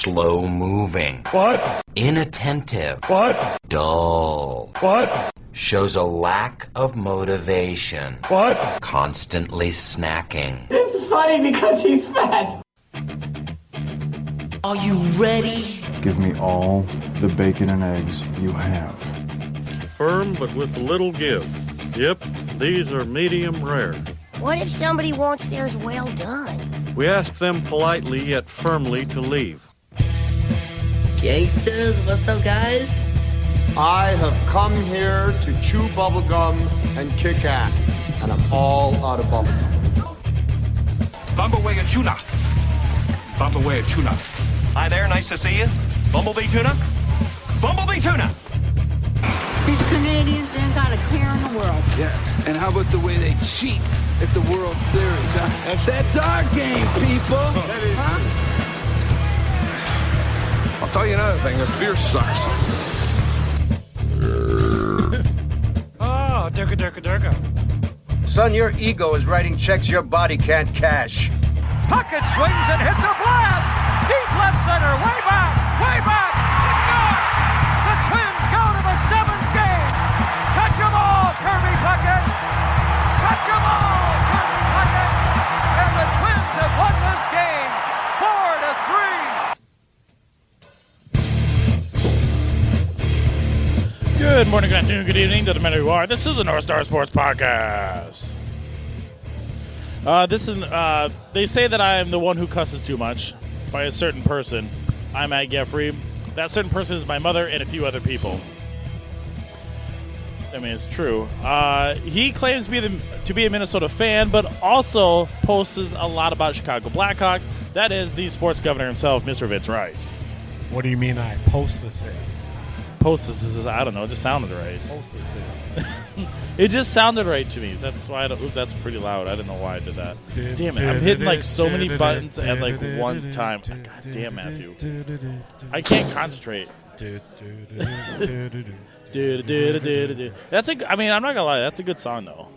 Slow-moving. What? Inattentive. What? Dull. What? Shows a lack of motivation. What? Constantly snacking. It's funny because he's fat. Are you ready? Give me all the bacon and eggs you have. Firm but with little give. Yep, these are medium rare. What if somebody wants theirs well done? We ask them politely yet firmly to leave. Gangsters, what's up, guys? I have come here to chew bubblegum and kick ass, and I'm all out of bubblegum. Bumblebee and tuna. Bumblebee and tuna. Hi there, nice to see you. Bumblebee tuna? Bumblebee tuna! These Canadians ain't got a care in the world. Yeah, and how about the way they cheat at the World Series, huh? That's our game, people! That is I'll tell you another thing, the beer sucks. Oh, durka. Son, your ego is writing checks your body can't cash. Puckett swings and hits a blast! Deep left center, way back! It's gone! The Twins go to the seventh game! Touch 'em all, Kirby Puckett! Touch 'em all, Kirby Puckett! And the Twins have won this game 4-3! Good morning, good afternoon, good evening, doesn't matter who you are. This is the North Star Sports Podcast. They say that I am the one who cusses too much by a certain person. I'm at Geffre. That certain person is my mother and a few other people. I mean, it's true. He claims to be a Minnesota fan, but also posts a lot about Chicago Blackhawks. That is the sports governor himself, Mr. Vince Wright. What do you mean I post this? I don't know. It just sounded right. Post this. It just sounded right to me. That's why. That's pretty loud. I didn't know why I did that. Damn it! I'm hitting like so many buttons at like one time. God damn, Matthew. I can't concentrate. That's a. I mean, I'm not gonna lie. That's a good song though.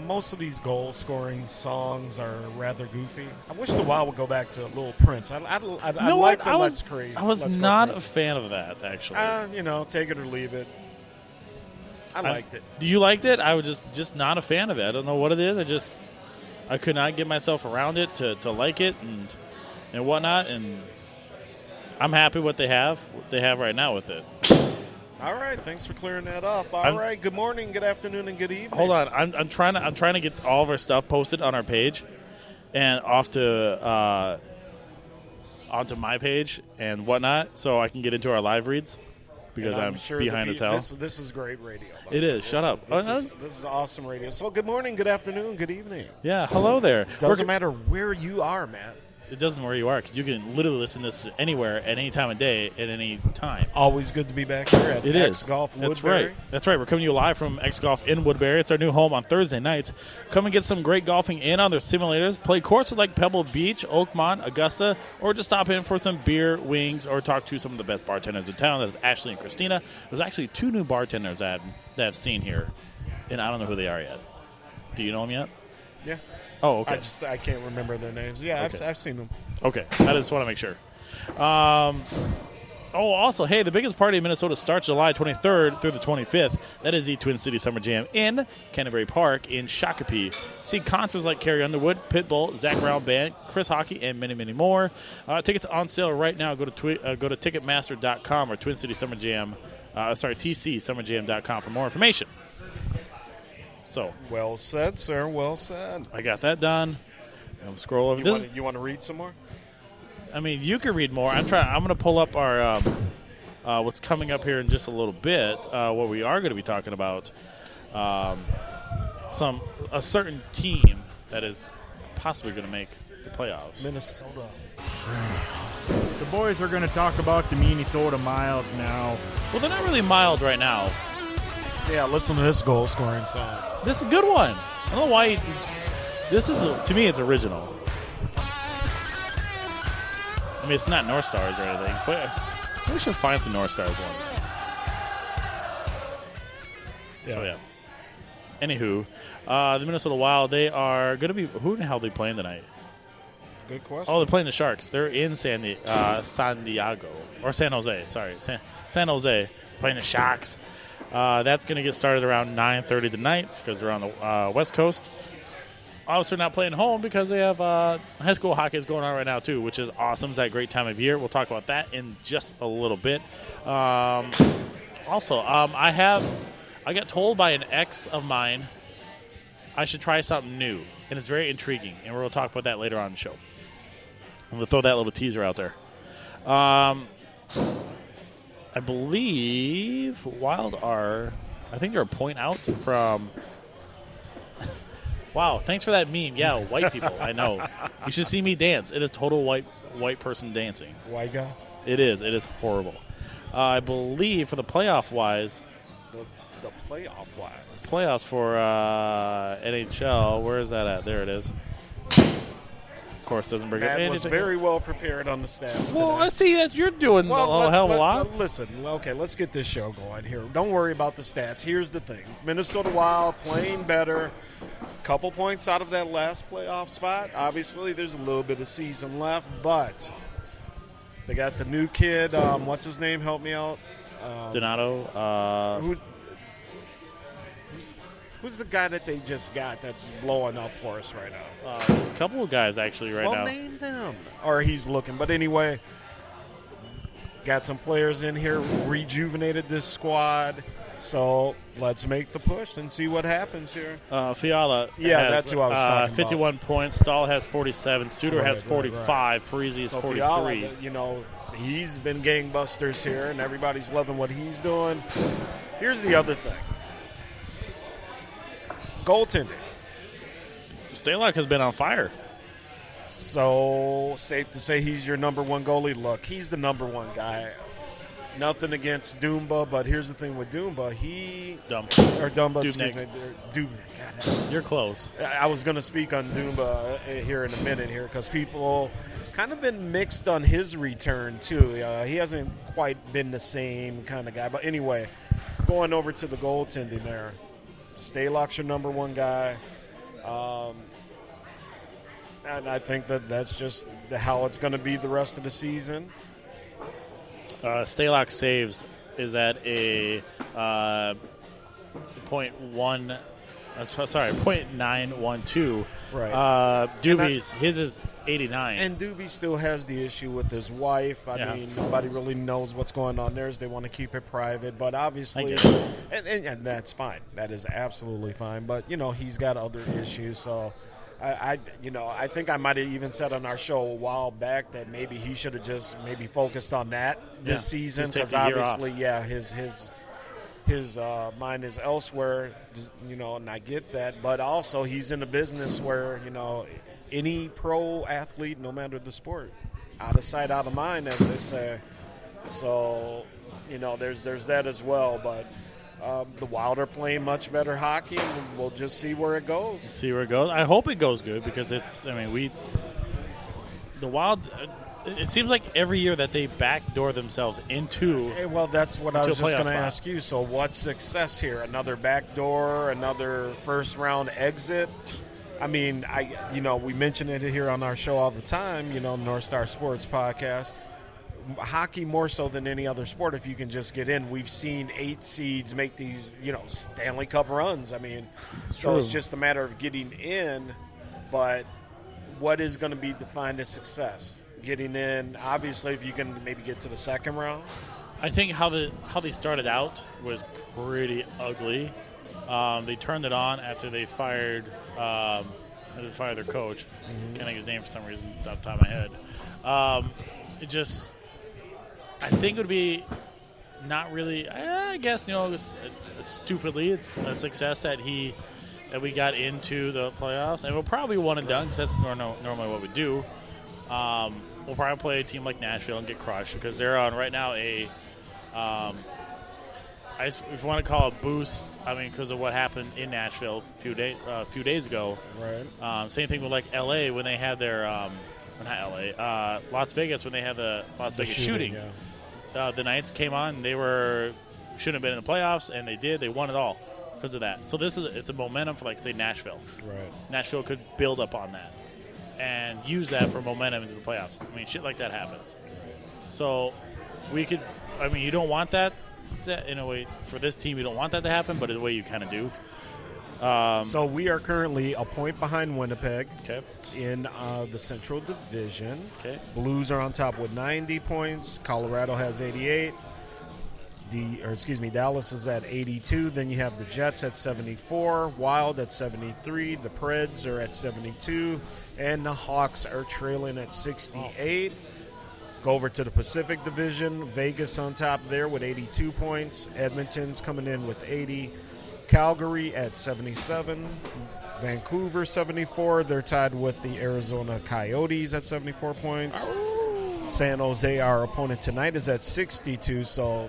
Most of these goal-scoring songs are rather goofy. I wish the Wild would go back to Little Prince. I like the Let's Crazy. I was not a fan of that, actually. Take it or leave it. I liked it. You liked it? I was just not a fan of it. I don't know what it is. I could not get myself around it to like it and whatnot. And I'm happy what they have right now with it. All right, thanks for clearing that up. All right, good morning, good afternoon, and good evening. Hold on, I'm trying to get all of our stuff posted on our page, and off to onto my page and whatnot, so I can get into our live reads because I'm sure behind as hell. This is great radio. It is. Shut up. This is awesome radio. So good morning, good afternoon, good evening. Yeah, hello there. Doesn't matter where you are, Matt. It doesn't where you are, because you can literally listen to this anywhere at any time of day at any time. Always good to be back here at X Golf Woodbury. That's right. We're coming to you live from X Golf in Woodbury. It's our new home on Thursday nights. Come and get some great golfing in on their simulators. Play courses like Pebble Beach, Oakmont, Augusta, or just stop in for some beer, wings, or talk to some of the best bartenders in town. That's Ashley and Christina. There's actually 2 new bartenders that I've seen here, and I don't know who they are yet. Do you know them yet? Yeah. Oh, okay. I can't remember their names. Yeah, okay. I've seen them. Okay, I just want to make sure. Also, hey, the biggest party in Minnesota starts July 23rd through the 25th. That is the Twin City Summer Jam in Canterbury Park in Shakopee. See concerts like Carrie Underwood, Pitbull, Zach Brown Band, Chris Hockey, and many, many more. Tickets are on sale right now. Go to Ticketmaster.com or Twin City Summer Jam. TCSummerJam.com for more information. So, well said, sir. Well said. I got that done. I'm scroll over. You want to read some more? I mean, you can read more. I'm going to pull up our what's coming up here in just a little bit. What we are going to be talking about a certain team that is possibly going to make the playoffs. Minnesota. The boys are going to talk about the Minnesota Mild now. Well, they're not really mild right now. Yeah, listen to this goal-scoring song. This is a good one. I don't know why. This is, to me, it's original. I mean, it's not North Stars or anything, but we should find some North Stars ones. Yeah. So, yeah. Anywho, the Minnesota Wild, they are going to be – who in the hell are they playing tonight? Good question. Oh, they're playing the Sharks. They're in San Diego. Or San Jose. Sorry. San Jose. Playing the Sharks. That's going to get started around 9:30 tonight because they're on the West Coast. Obviously not playing home because they have high school hockey is going on right now too, which is awesome. It's that great time of year. We'll talk about that in just a little bit. I got told by an ex of mine I should try something new, and it's very intriguing, and we're going to talk about that later on in the show. I'm going to throw that little teaser out there. I believe Wild are, I think they're a point out from. Wow, thanks for that meme. Yeah, white people, I know. You should see me dance. It is total white person dancing. White guy? It is. It is horrible. I believe for the playoff-wise. The playoff-wise? Playoffs for NHL. Where is that at? There it is. Of course, doesn't bring up anything. Matt was very well prepared on the stats Well, today. I see that you're doing a hell of a lot. Listen, okay, let's get this show going here. Don't worry about the stats. Here's the thing. Minnesota Wild playing better. Couple points out of that last playoff spot. Obviously, there's a little bit of season left, but they got the new kid. What's his name? Help me out. Donato. Who's the guy that they just got that's blowing up for us right now? There's a couple of guys actually now. Well, name them. Or he's looking. But anyway, got some players in here, rejuvenated this squad. So let's make the push and see what happens here. Fiala that's who I was talking 51 about. points. Stahl has 47. Suter has 45. Right. Parisi is 43. Fiala, he's been gangbusters here, and everybody's loving what he's doing. Here's the other thing. Goaltending. Stalock has been on fire. So safe to say he's your number one goalie. Look, he's the number one guy. Nothing against Dumba, but here's the thing with Dumba. Dumba, excuse me. God, you're close. I was going to speak on Dumba here in a minute here because people kind of been mixed on his return too. He hasn't quite been the same kind of guy. But anyway, going over to the goaltending there. Stalock's your number one guy. And I think that's just how it's going to be the rest of the season. Stalock saves is at a 0.912. Right. Doobie's, his is 89. And Doobie still has the issue with his wife. I mean, nobody really knows what's going on there. They want to keep it private. But obviously, and that's fine. That is absolutely fine. But, he's got other issues. So, I think I might have even said on our show a while back that maybe he should have just maybe focused on that this season because obviously, his mind is elsewhere, and I get that. But also, he's in a business where any pro athlete, no matter the sport, out of sight, out of mind, as they say. So, there's that as well. But the Wild are playing much better hockey, and we'll just see where it goes. I hope it goes good because the Wild, it seems like every year that they backdoor themselves into. Well, that's what I was just going to ask you. So what's success here? Another backdoor, another first-round exit? I mean, we mention it here on our show all the time, North Star Sports Podcast. Hockey more so than any other sport, if you can just get in. We've seen 8 seeds make these, Stanley Cup runs. I mean, so it's just a matter of getting in, but what is going to be defined as success? Getting in, obviously, if you can maybe get to the second round. I think how they started out was pretty ugly. They turned it on after they fired their coach. Can't think of his name for some reason off the top of my head. I think it would be not really. I guess stupidly, it's a success that we got into the playoffs, and we'll probably one and done because that's normally what we do. We'll probably play a team like Nashville and get crushed because they're on right now if you want to call it a boost, because of what happened in Nashville a few days ago. Right. Same thing with like L.A. when they had their not L.A. Las Vegas when they had the Las Vegas shootings. Yeah. The Knights came on. They shouldn't have been in the playoffs, and they did. They won it all because of that. So it's a momentum for, like, say, Nashville. Right. Nashville could build up on that. and use that for momentum into the playoffs. I mean, shit like that happens. So we could – I mean, you don't want that in a way. For this team, you don't want that to happen, but in a way you kind of do. So we are currently a point behind Winnipeg in the Central Division. Okay. Blues are on top with 90 points. Colorado has 88. Dallas is at 82. Then you have the Jets at 74, Wild at 73, the Preds are at 72, and the Hawks are trailing at 68. Go over to the Pacific Division. Vegas on top there with 82 points. Edmonton's coming in with 80. Calgary at 77. Vancouver 74. They're tied with the Arizona Coyotes at 74 points. San Jose, our opponent tonight, is at 62. So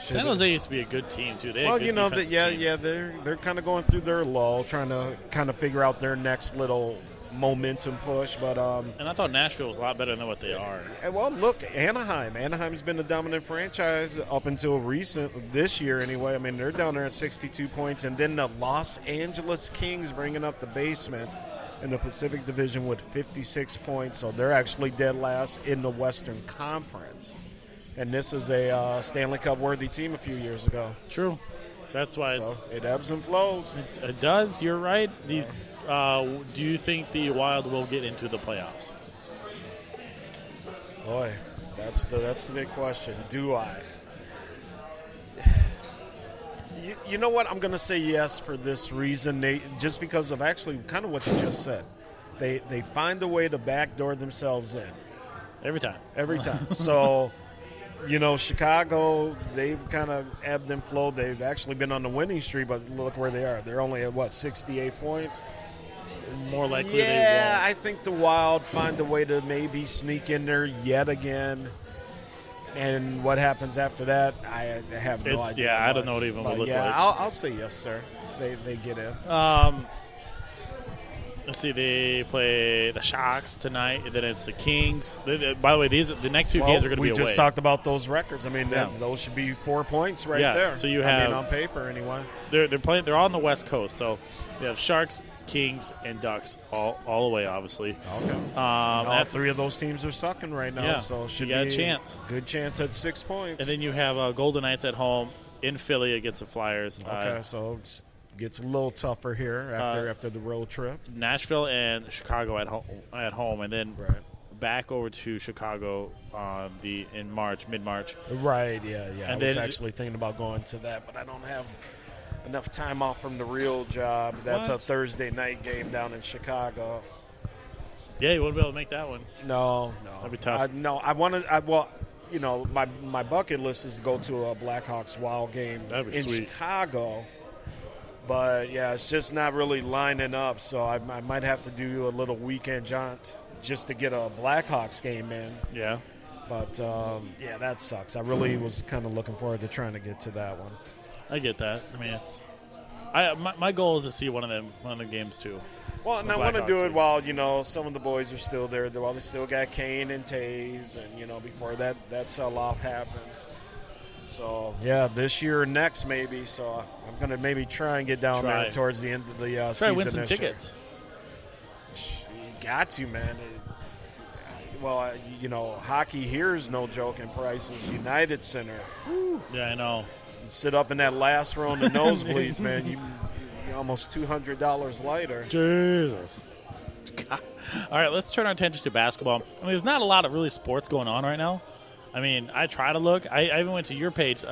San Jose used to be a good team too. They had they're kind of going through their lull, trying to kind of figure out their next little momentum push. But and I thought Nashville was a lot better than what they are. Well, look, Anaheim's been the dominant franchise up until this year anyway. I mean, they're down there at 62 points, and then the Los Angeles Kings bringing up the basement in the Pacific Division with 56 points, so they're actually dead last in the Western Conference. And this is a Stanley Cup worthy team a few years ago. True. That's why it ebbs and flows. It does. You're right. Do you think the Wild will get into the playoffs? Boy, that's the big question. Do I? You know what? I'm going to say yes for this reason. Just because of actually kind of what you just said. They find a way to backdoor themselves in. Every time. So, Chicago, they've kind of ebbed and flowed. They've actually been on the winning streak, but look where they are. They're only at, 68 points? More likely they won't. Yeah, I think the Wild find a way to maybe sneak in there yet again. And what happens after that, I have no idea. Yeah, I don't know what it even will look like. I'll say yes, sir. They get in. Let's see. They play the Sharks tonight, and then it's the Kings. By the way, the next few games are going to be away. We just talked about those records. I mean, those should be 4 points there. So you have on paper anyway. They're playing. They're all on the West Coast, so they have Sharks, Kings, and Ducks all the way, obviously. Okay. All three of those teams are sucking right now, so should be a chance. Good chance at 6 points. And then you have Golden Knights at home in Philly against the Flyers. Okay, so it gets a little tougher here after the road trip. Nashville and Chicago at home, and then back over to Chicago in mid-March. Right. Yeah. And I was actually thinking about going to that, but I don't have enough time off from the real job. That's a Thursday night game down in Chicago. Yeah, you wouldn't be able to make that one. No. That'd be tough. I want to. My bucket list is to go to a Blackhawks Wild game in sweet. Chicago. But it's just not really lining up. So I might have to do a little weekend jaunt just to get a Blackhawks game in. Yeah. But that sucks. I really was kind of looking forward to trying to get to that one. I get that. I mean, my goal is to see one of the games too. Well, and I want to do it while some of the boys are still there. While they still got Kane and Taze, and before that sell-off happens. So this year or next maybe. So I'm gonna maybe try and get down there towards the end of the season. Try win some tickets. You got to, man. Hockey here is no joke in prices. United Center. Whew. Yeah, I know. Sit up in that last row in the nosebleeds, man. You almost $200 lighter. Jesus. God. All right, let's turn our attention to basketball. I mean, there's not a lot of really sports going on right now. I mean, I try to look. I even went to your page,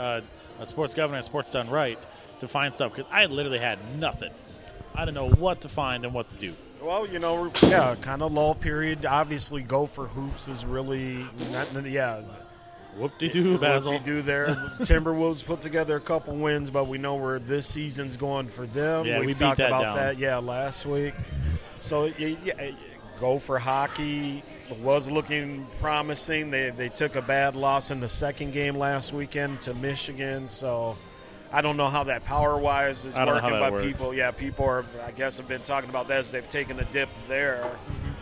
Sports Governor, Sports Done Right, to find stuff because I literally had nothing. I didn't know what to find and what to do. Well, kind of lull period. Obviously, Gopher Hoops is really not. Whoop-de-doo, Basil. Whoop-de-doo there. Timberwolves put together a couple wins, but we know where this season's going for them. Yeah, we talked about that last week. So, go for hockey. Was looking promising. They took a bad loss in the second game last weekend to Michigan. So, I don't know how that power-wise is working, but people are, I guess, have been talking about that as they've taken a dip there.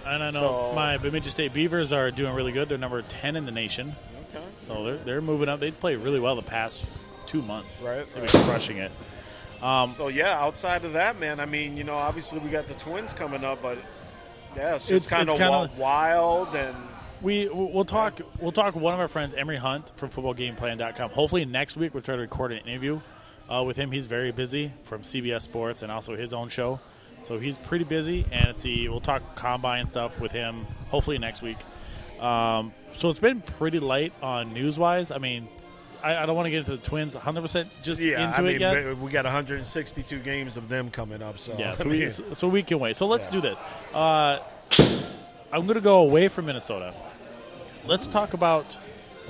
And I know my Bemidji State Beavers are doing really good. They're number 10 in the nation. Okay. So they're moving up. They played really well the past 2 months. Right. They've been crushing it. Outside of that, man, I mean, obviously we got the Twins coming up, but Yeah, it's just kind of wild, and we'll talk with one of our friends, Emery Hunt from footballgameplan.com. Hopefully next week we'll try to record an interview with him. He's very busy from CBS Sports and also his own show, so he's pretty busy. And we'll talk combine stuff with him hopefully next week. So it's been pretty light on news-wise. I mean, I don't want to get into the Twins 100% it yet. We got 162 games of them coming up. So yeah, so we can wait. So let's do this. I'm going to go away from Minnesota. Let's talk about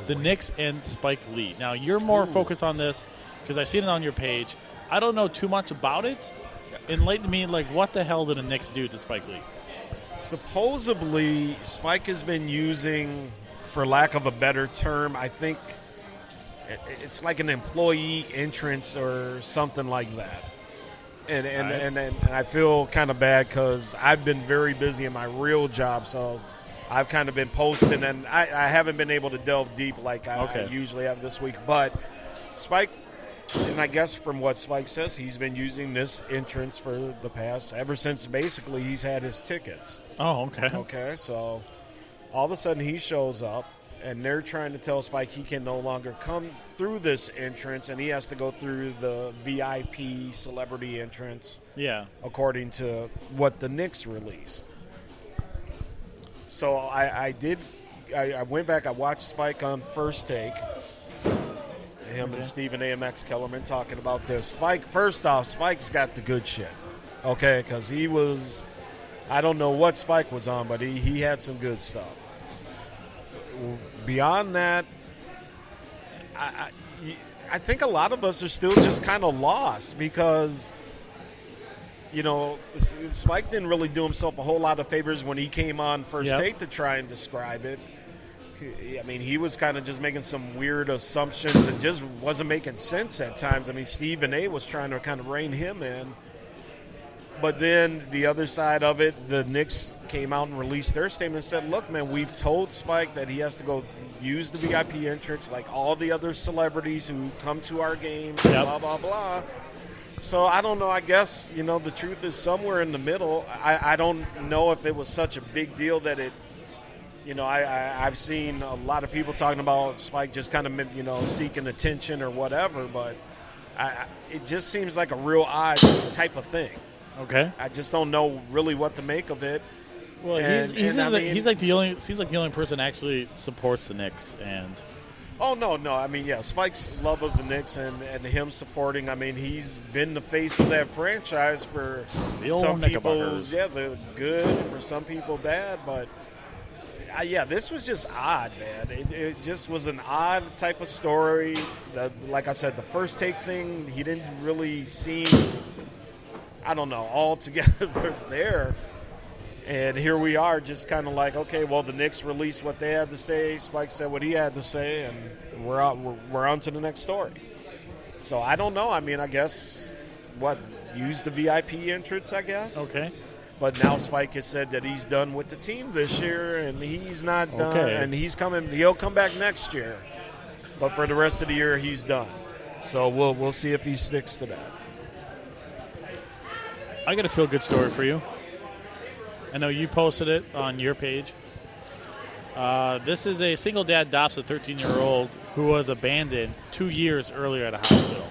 the Knicks and Spike Lee. Now, you're more focused on this because I've seen it on your page. I don't know too much about it. Enlighten me, what the hell did the Knicks do to Spike Lee? Supposedly, Spike has been using, for lack of a better term, I think it's like an employee entrance or something like that. And I feel kind of bad because I've been very busy in my real job, so I've kind of been posting, and I haven't been able to delve deep like I usually have this week. But Spike, and I guess from what Spike says, he's been using this entrance for the past, ever since basically he's had his tickets. Oh, okay. Okay, so all of a sudden he shows up, and they're trying to tell Spike he can no longer come through this entrance, and he has to go through the VIP celebrity entrance. Yeah. According to what the Knicks released. So I went back, I watched Spike on First Take. Him and Stephen AMX Kellerman talking about this. Spike, first off, Spike's got the good shit. Okay, because he was, I don't know what Spike was on, but he had some good stuff. Beyond that, I think a lot of us are still just kind of lost because, Spike didn't really do himself a whole lot of favors when he came on First Take to try and describe it. I mean, he was kind of just making some weird assumptions and just wasn't making sense at times. I mean, Stephen A. was trying to kind of rein him in. But then the other side of it, the Knicks came out and released their statement and said, look, man, we've told Spike that he has to go use the VIP entrance like all the other celebrities who come to our games, blah, blah, blah. So I don't know. I guess, the truth is somewhere in the middle. I don't know if it was such a big deal that it, I've seen a lot of people talking about Spike just kind of, seeking attention or whatever, but it just seems like a real odd type of thing. Okay. I just don't know really what to make of it. Well, he's like the only person actually supports the Knicks, and oh no, I mean Spike's love of the Knicks and him supporting. I mean, he's been the face of that franchise for some people. Yeah, they're good for some people, bad, but. This was just odd, man. It just was an odd type of story. Like I said, the First Take thing, he didn't really seem, I don't know, all together there. And here we are just kind of like, okay, well, the Knicks released what they had to say. Spike said what he had to say, and we're on to the next story. So I don't know. I mean, I guess, use the VIP entrance, I guess? Okay. But now Spike has said that he's done with the team this year, and he's not done. And he'll come back next year. But for the rest of the year, he's done. So we'll see if he sticks to that. I got a feel-good story for you. I know you posted it on your page. This is a single dad adopts a 13-year-old who was abandoned 2 years earlier at a hospital.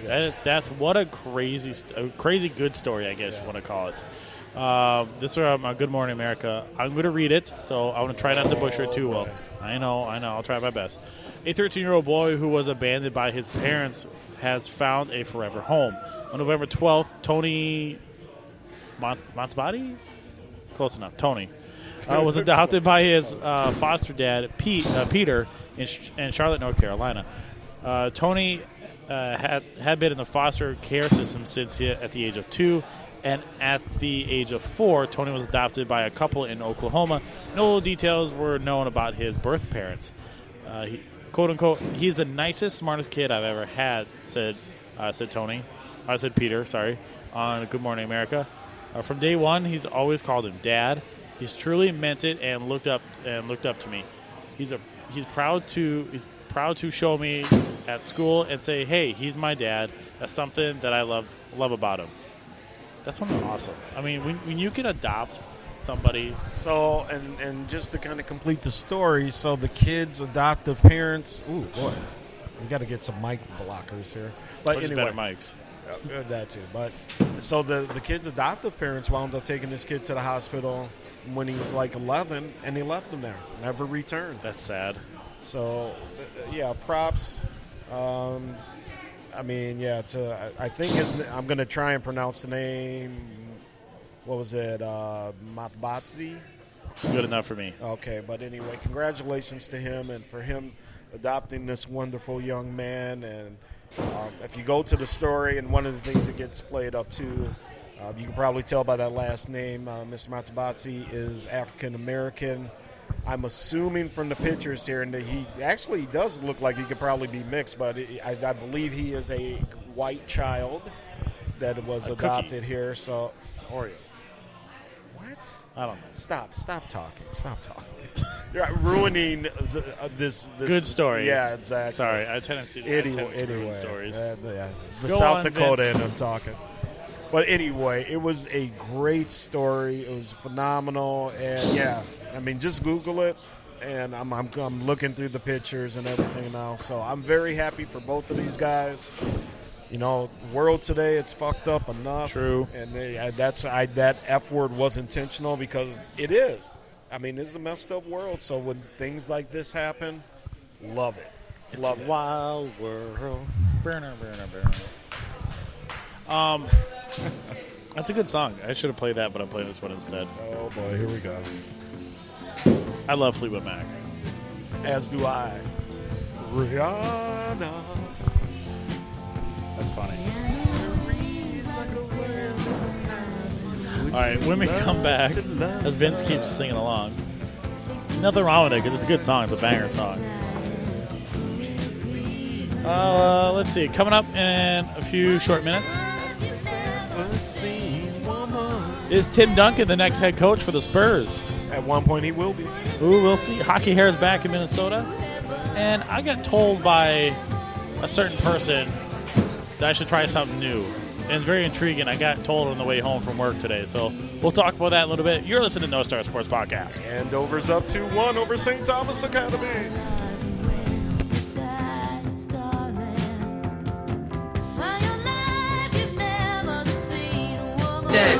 Yes. That's what a crazy good story, I guess you want to call it. This is from Good Morning America. I'm going to read it, so I want to try not to butcher it too well. I know. I'll try my best. A 13-year-old boy who was abandoned by his parents has found a forever home. On November 12th, Tony Matsbati? Close enough. Tony. Was adopted by his foster dad, Peter, in Charlotte, North Carolina. Tony had been in the foster care system since at the age of 2. And at the age of 4, Tony was adopted by a couple in Oklahoma. No details were known about his birth parents. Quote unquote, he's the nicest, smartest kid I've ever had, said Tony. I said Peter, sorry, on Good Morning America. From day one, he's always called him Dad. He's truly meant it and looked up to me. He's proud to show me at school and say, hey, he's my dad. That's something that I love about him. That's awesome. I mean, when you can adopt somebody. So, and just to kind of complete the story, so the kid's adoptive parents. Ooh, boy, we got to get some mic blockers here. But anyway, better mics. That too. But so the kid's adoptive parents wound up taking this kid to the hospital when he was like 11, and they left him there, never returned. That's sad. So, yeah, props. I mean, yeah, it's I think I'm going to try and pronounce the name. What was it? Matbatzi? Good enough for me. Okay, but anyway, congratulations to him and for him adopting this wonderful young man. And if you go to the story, and one of the things that gets played up too, you can probably tell by that last name, Mr. Matsubatsi is African-American. I'm assuming from the pictures here, and that he actually does look like he could probably be mixed, but I believe he is a white child that was adopted here. So, Oreo. What? I don't know. Stop talking. You're ruining this good story. Yeah, exactly. Sorry, I tend to ruin stories. The Go South on, Dakota Vince. and I'm talking. But anyway, it was a great story. It was phenomenal, and yeah, I mean, just Google it, and I'm looking through the pictures and everything now. So I'm very happy for both of these guys. You know, world today, it's fucked up enough. True. And that F word was intentional because it is. I mean, this is a messed up world. So when things like this happen, love it. It's a wild world. Burner. That's a good song. I should have played that, but I'm playing this one instead. Oh, boy, here we go. I love Fleetwood Mac. As do I. Rihanna. That's funny. All right, when we come back, as Vince keeps singing along, nothing wrong with it because it's a good song. It's a banger song. Let's see. Coming up in a few short minutes is Tim Duncan, the next head coach for the Spurs. At one point, he will be. Ooh, we'll see. Hockey Hair is back in Minnesota. And I got told by a certain person that I should try something new. And it's very intriguing. I got told on the way home from work today. So we'll talk about that in a little bit. You're listening to No Star Sports Podcast. And Dover's up 2-1 over St. Thomas Academy. Dad,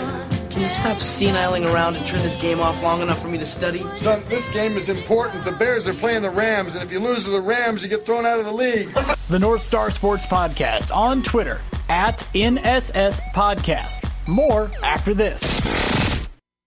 can you stop seniling around and turn this game off long enough for me to study? Son, this game is important. The Bears are playing the Rams, and if you lose to the Rams, you get thrown out of the league. The North Star Sports Podcast on Twitter @NSS Podcast. More after this.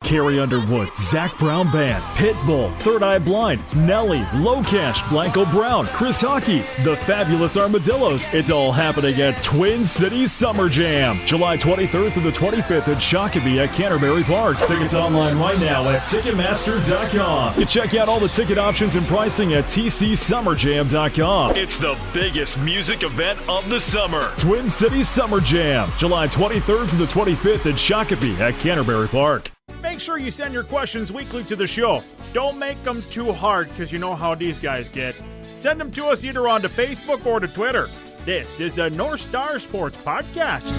Carrie Underwood, Zach Brown Band, Pitbull, Third Eye Blind, Nelly, Low Cash, Blanco Brown, Chris Hockey, The Fabulous Armadillos. It's all happening at Twin Cities Summer Jam, July 23rd through the 25th at Shakopee at Canterbury Park. Tickets online right now at Ticketmaster.com. You check out all the ticket options and pricing at TCSummerJam.com. It's the biggest music event of the summer. Twin Cities Summer Jam, July 23rd through the 25th at Shakopee at Canterbury Park. Make sure you send your questions weekly to the show. Don't make them too hard, because you know how these guys get. Send them to us either onto Facebook or to Twitter. This is the North Star Sports Podcast.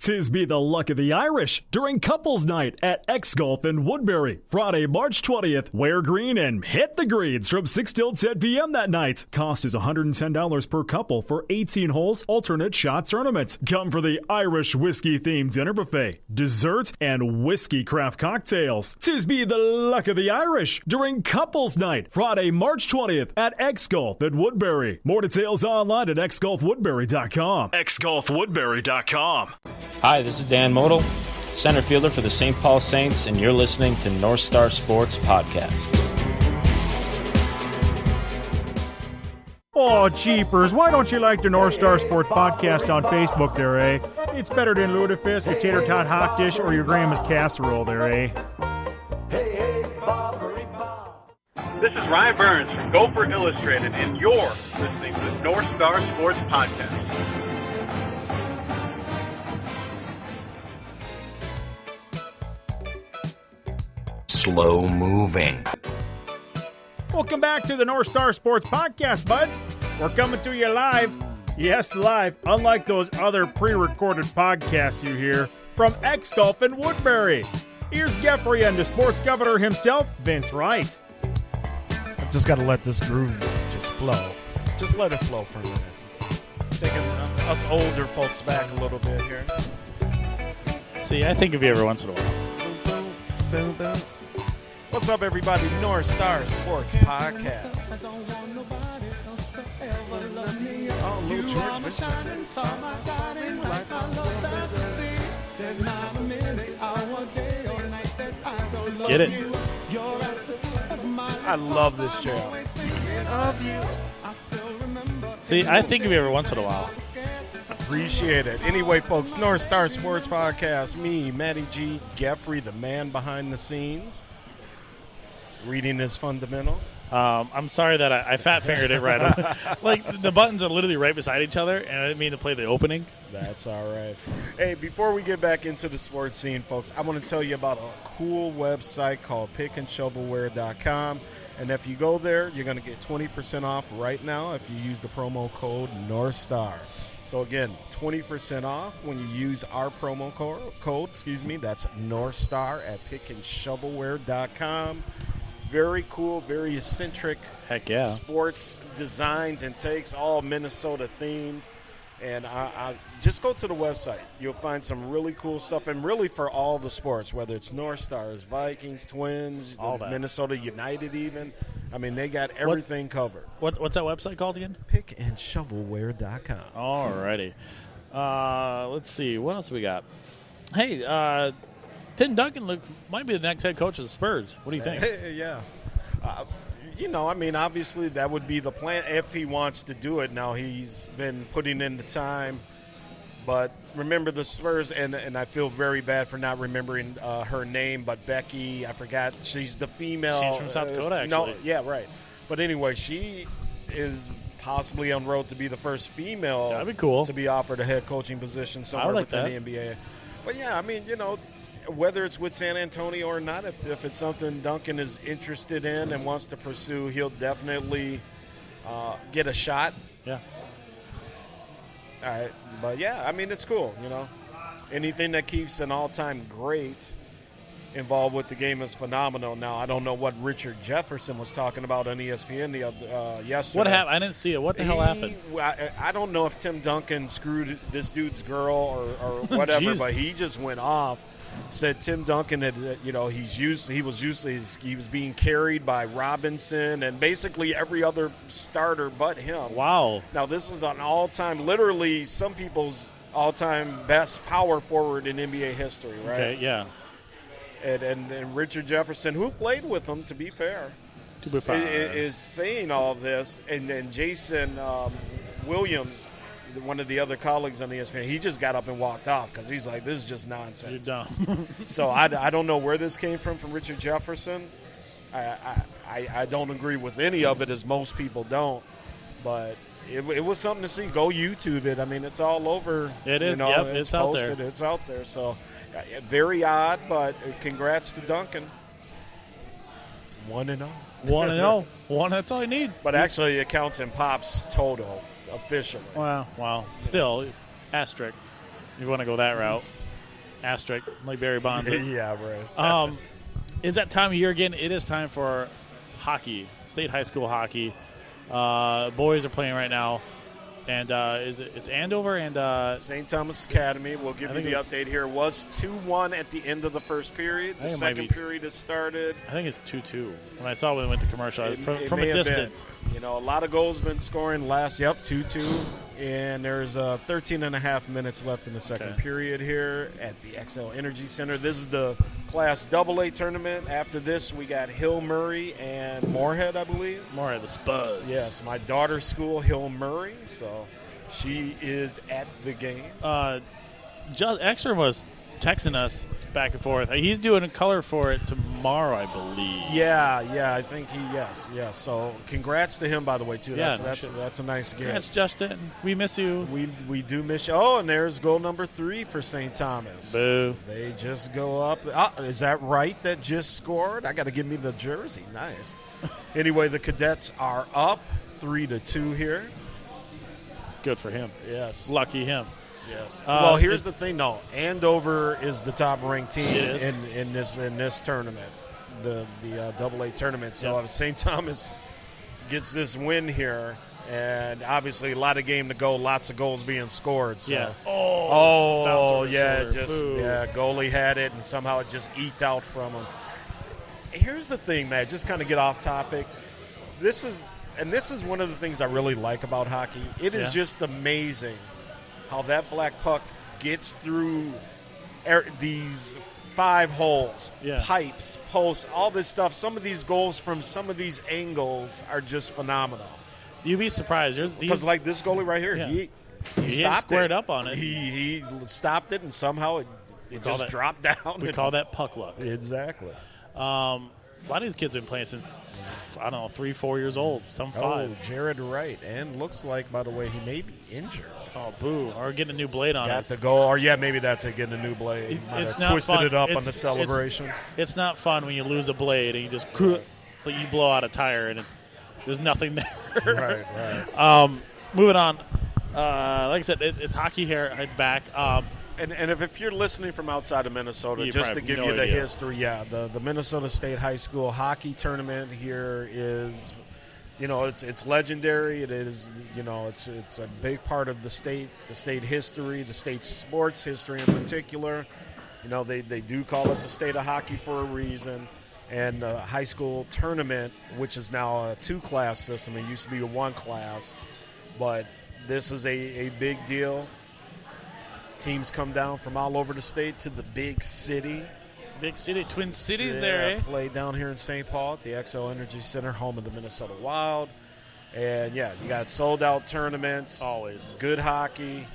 'Tis be the luck of the Irish during Couples Night at X Golf in Woodbury, Friday, March 20th. Wear green and hit the greens from 6 till 10 p.m. that night. Cost is $110 per couple for 18 holes, alternate shot tournaments. Come for the Irish whiskey-themed dinner buffet, dessert, and whiskey craft cocktails. 'Tis be the luck of the Irish during Couples Night, Friday, March 20th at X Golf at Woodbury. More details online at xgolfwoodbury.com. xgolfwoodbury.com. Hi, this is Dan Model, center fielder for the St. Paul Saints, and you're listening to North Star Sports Podcast. Oh, jeepers. Why don't you like the North Star Sports Podcast on Facebook there, eh? It's better than Ludafisk, a tater tot hot dish, or your grandma's casserole there, eh? This is Ryan Burns from Gopher Illustrated, and you're listening to the North Star Sports Podcast. Slow moving. Welcome back to the North Star Sports Podcast, buds. We're coming to you live. Yes, live, unlike those other pre-recorded podcasts you hear, from X Golf in Woodbury. Here's Geffre and the sports governor himself, Vince Wright. I've just got to let this groove just flow. Just let it flow for a minute. Taking us older folks back a little bit here. See, I think of you every once in a while. Boom, boom, boom. What's up, everybody? North Star Sports Podcast. Oh, little George Benson. Get it. I love this jam. See, I think of you every once in a while. Appreciate it. Anyway, folks, North Star Sports Podcast. Me, Matty G, Geffre, the man behind the scenes. Reading is fundamental. I'm sorry that I fat-fingered it right. Like, the buttons are literally right beside each other, and I didn't mean to play the opening. That's all right. Hey, before we get back into the sports scene, folks, I want to tell you about a cool website called pickandshovelware.com. And if you go there, you're going to get 20% off right now if you use the promo code NorthStar. So, again, 20% off when you use our promo code. That's NorthStar at pickandshovelware.com. Very cool, very eccentric sports designs and takes, all Minnesota themed. And I just go to the website. You'll find some really cool stuff, and really for all the sports, whether it's North Stars, Vikings, Twins, Minnesota United even. I mean, they got everything covered. What's that website called again? Pickandshovelware.com. All righty. Let's see. What else we got? Hey, Tim Duncan might be the next head coach of the Spurs. What do you think? Yeah. Obviously that would be the plan if he wants to do it. Now, he's been putting in the time. But remember the Spurs, and I feel very bad for not remembering her name, but Becky, I forgot. She's the female. She's from South Dakota, actually. No, yeah, right. But anyway, she is possibly on road to be the first female That'd be cool. to be offered a head coaching position somewhere within the NBA. But, yeah, whether it's with San Antonio or not, if it's something Duncan is interested in and wants to pursue, he'll definitely get a shot. Yeah. All right. But, yeah, it's cool, Anything that keeps an all-time great involved with the game is phenomenal. Now, I don't know what Richard Jefferson was talking about on ESPN yesterday. What happened? I didn't see it. What the hell happened? I don't know if Tim Duncan screwed this dude's girl or whatever, but he just went off. Said Tim Duncan had, he was being carried by Robinson and basically every other starter but him. Wow. Now, this is an all-time, literally some people's all-time best power forward in NBA history, right? Okay, yeah. And Richard Jefferson, who played with him, to be fair, is saying all this. And then Jason Williams, one of the other colleagues on ESPN, he just got up and walked off because he's like, this is just nonsense. You're dumb. So I don't know where this came from Richard Jefferson. I don't agree with any of it, as most people don't. But it was something to see. Go YouTube it. It's all over. It is. It's out there. It's out there. So very odd, but congrats to Duncan. 1-0. 1-0. That's all you need. But actually, it counts in Pop's total. Officially. Wow. Still, asterisk. You want to go that route. Asterisk, like Barry Bonds. Yeah, right. It's that time of year again. It is time for hockey, state high school hockey. Boys are playing right now. And it's Andover and St. Thomas Academy. We'll give you the update here. It was 2-1 at the end of the first period. The second period has started. I think it's 2-2. When I saw when it went to commercial, from a distance. A lot of goals been scoring last. 2-2. And there's 13 and a half minutes left in the second period here at the XL Energy Center. This is the Class AA tournament. After this, we got Hill Murray and Moorhead, I believe. Moorhead, the Spuds. Yes, my daughter's school, Hill Murray. So she is at the game. Ekstrom was texting us back and forth. He's doing a color for it tomorrow, I believe. Yeah, I think yes. So congrats to him, by the way, too. That's a nice game. Congrats, Justin. We miss you. We do miss you. Oh, and there's goal number 3 for St. Thomas. Boo. They just go up. Is that right that just scored? I got to give me the jersey. Nice. Anyway, the Cadets are up 3-2 here. Good for him. Yes. Lucky him. Yes. Well, here's the thing, though. Andover is the top-ranked team in this tournament, the AA tournament. So if St. Thomas gets this win here, and obviously a lot of game to go, lots of goals being scored. So. Yeah. Goalie had it, and somehow it just eked out from him. Here's the thing, Matt, just kind of get off topic. This is one of the things I really like about hockey. It is just amazing how that black puck gets through these 5 holes, pipes, posts, all this stuff. Some of these goals from some of these angles are just phenomenal. You'd be surprised. Because like this goalie right here, he stopped squared it. Up on it. He stopped it, and somehow it just dropped down. We call that puck luck. Exactly. A lot of these kids have been playing since, 3-4 years old, some 5. Jared Wright, and looks like, by the way, he may be injured. Oh, boo. Or getting a new blade on us. Got the goal. Or, maybe that's it, getting a new blade. It's not twisted fun. It up on the celebration. It's not fun when you lose a blade and you just – it's like you blow out a tire and there's nothing there. Right. Moving on. Like I said, it's hockey here. It's back. And if you're listening from outside of Minnesota, just to give you the history, the Minnesota State High School hockey tournament here is, it's legendary. It is, it's a big part of the state history, the state sports history in particular. They do call it the state of hockey for a reason. And the high school tournament, which is now a 2-class system, it used to be a 1-class, but this is a big deal. Teams come down from all over the state to the big city. Big city, Twin Cities there, Play down here in St. Paul at the XO Energy Center, home of the Minnesota Wild. And, you got sold-out tournaments. Always. Good hockey.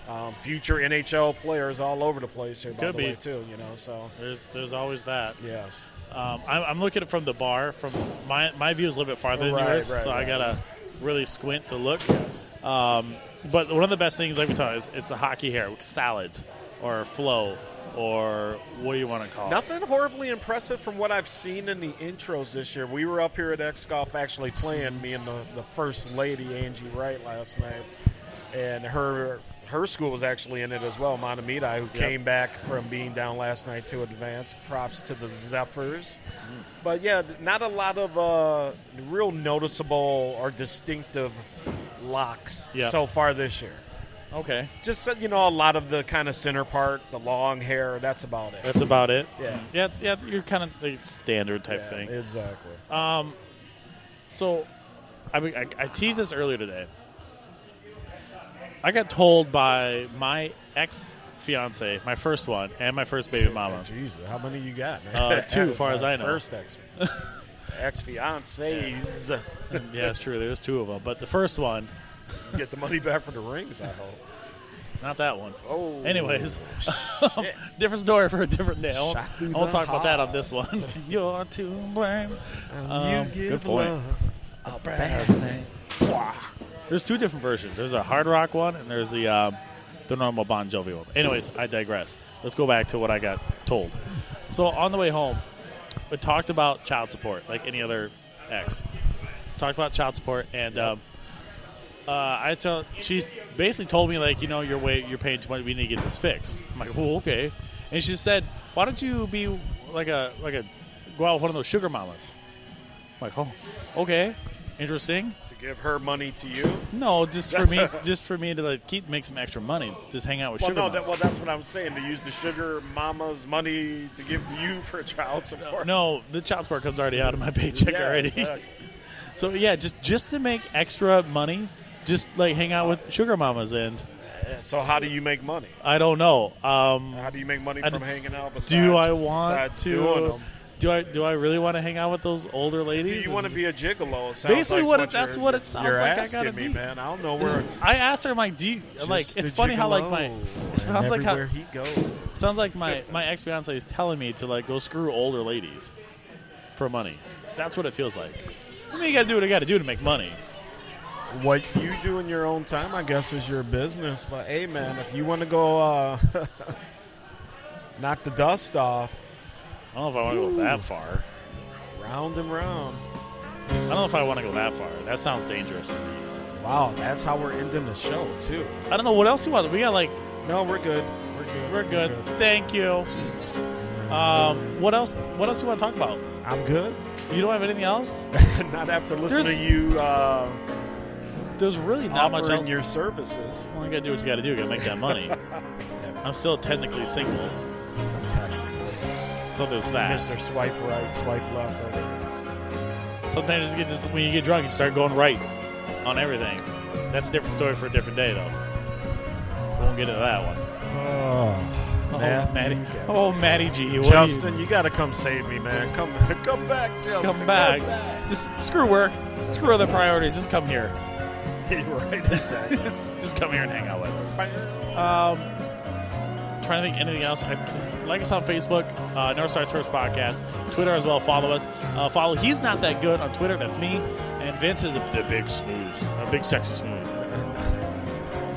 Future NHL players all over the place here, by the way, too. So there's always that. Yes. I'm looking at it from the bar. From my view is a little bit farther than yours, so I got to really squint to look. Yes. But one of the best things, like we talked about, it's the hockey hair, salads or flow or what do you want to call it? Nothing horribly impressive from what I've seen in the intros this year. We were up here at X Golf actually playing, me and the first lady, Angie Wright, last night. And her school was actually in it as well, Montemita, who came back from being down last night to advance. Props to the Zephyrs. But, not a lot of real noticeable or distinctive locks so far this year. Okay. Just, a lot of the kind of center part, the long hair, that's about it. That's about it? Yeah. Yeah, you're kind of the standard type thing. Exactly. So, I teased this earlier today. I got told by my ex-fiance, my first one, and my first baby mama. Jesus, how many you got, man? 2, as far as I know. First ex-fiancés. Yeah, it's true. There's 2 of them. But the first one. Get the money back for the rings, I hope. Not that one. Oh. Anyways, different story for a different day. I won't talk about that on this one. You're to blame. You give good point. love a bad name. There's 2 different versions. There's a hard rock one, and there's the normal Bon Jovi one. Anyways, I digress. Let's go back to what I got told. So on the way home, we talked about child support, like any other ex. Talked about child support, and she's basically told me, like, you're paying too much. We need to get this fixed. I'm like, well, okay. And she said, why don't you be go out with one of those sugar mamas? I'm like, oh, okay, interesting. To give her money to you? No, just for me, to make some extra money. Just hang out with sugar mamas. That's what I'm saying. To use the sugar mama's money to give to you for child support. No, the child support comes already out of my paycheck already. Exactly. So just to make extra money. Just hang out with sugar mamas and. So how do you make money? I don't know. How do you make money from hanging out? Besides do I want to? Do I really want to hang out with those older ladies? Do you want to be a gigolo? Basically, that's what it sounds like. I gotta be, be, man. I don't know where. I asked her, I'm like, do you It's funny how it sounds like how he goes. Sounds like my ex fiance is telling me to go screw older ladies for money. That's what it feels like. I mean, you gotta do what you gotta do to make money. What you do in your own time, I guess, is your business. But, hey, man, if you want to go knock the dust off. I don't know if I want to go that far. Round and round. I don't know if I want to go that far. That sounds dangerous to me. Wow, that's how we're ending the show, too. I don't know. What else you want? We got, No, we're good. We're good. Thank you. What else? What else do you want to talk about? I'm good. You don't have anything else? Not after listening to you. There's really not much else. Your services. Well, you gotta do what you gotta do. You gotta make that money. I'm still technically single. So there's that. Mr. Swipe right, swipe left. Sometimes when you get drunk, you start going right on everything. That's a different story for a different day, though. We won't get into that one. Maddie. Maddie G. Justin, you got to come save me, man. Come back, Justin. Come back. Just screw work. Screw other priorities. Just come here. You're right, exactly. Just come here and hang out with us. Trying to think anything else. Like us on Facebook, North Star Sports Podcast, Twitter as well. Follow us. Follow. He's not that good on Twitter. That's me. And Vince is the big smooth, big sexy smooth.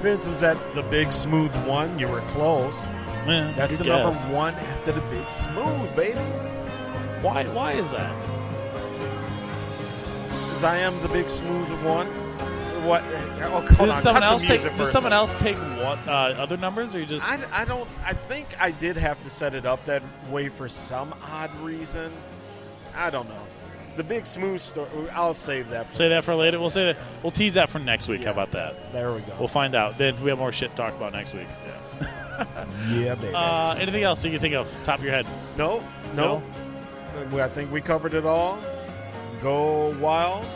Vince is at the big smooth one. You were close. Man, that's the number one after the big smooth, baby. Why is that? Because I am the big smooth one. What? Does someone else take what other numbers, or you just? I don't. I think I did have to set it up that way for some odd reason. I don't know. The big smooth story. I'll save that. Say that for later. We'll say that. We'll tease that for next week. Yeah, how about that? There we go. We'll find out. Then we have more shit to talk about next week. Yes. Yeah, baby. Anything else that you think of top of your head? No. I think we covered it all. Go Wild.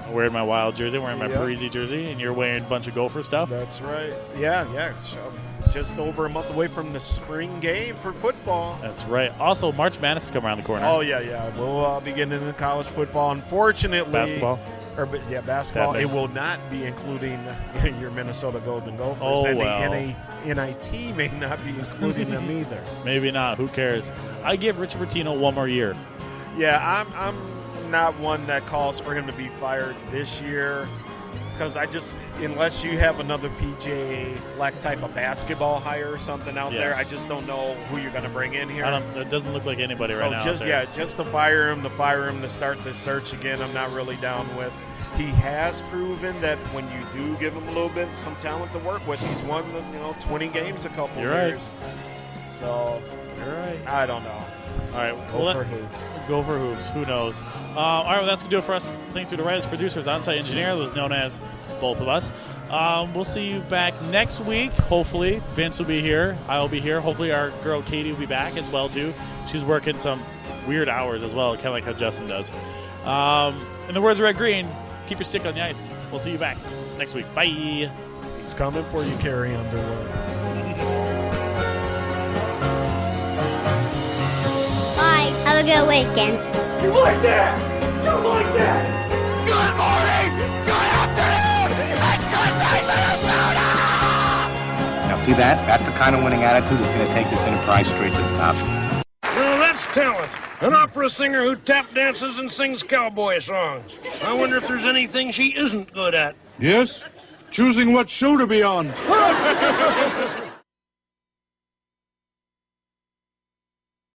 I'm wearing my Wild jersey. I'm wearing my Parisi jersey, and you're wearing a bunch of Gopher stuff. That's right. Yeah. Just over a month away from the spring game for football. That's right. Also, March Madness is coming around the corner. Oh, yeah. We'll be getting into college football. Unfortunately. Basketball. Basketball. It will not be including your Minnesota Golden Gophers. Oh, and well. the NIT may not be including them either. Maybe not. Who cares? I give Rich Bertino one more year. Yeah, I'm not one that calls for him to be fired this year. Because unless you have another PJ Fleck type of basketball hire or something out there, I just don't know who you're going to bring in here. It doesn't look like anybody right now. Just to fire him to start the search again, I'm not really down with. He has proven that when you do give him a little bit, some talent to work with, he's won 20 games a couple years. Right. So you're right. I don't know. All right, Go for hoops. Go for hoops. Who knows? All right, well, that's going to do it for us. Thanks to the writers, producers, on-site engineer, that was known as both of us. We'll see you back next week, hopefully. Vince will be here. I will be here. Hopefully our girl Katie will be back as well, too. She's working some weird hours as well, kind of like how Justin does. In the words of Red Green, keep your stick on the ice. We'll see you back next week. Bye. He's coming for you, Carrie Underwood. Bye. Have a good weekend. You like that? You like that? Good morning, good afternoon, and good night, Minnesota! Now see that? That's the kind of winning attitude that's going to take this enterprise straight to the top. Well, that's talent. An opera singer who tap dances and sings cowboy songs. I wonder if there's anything she isn't good at. Yes? Choosing what shoe to be on.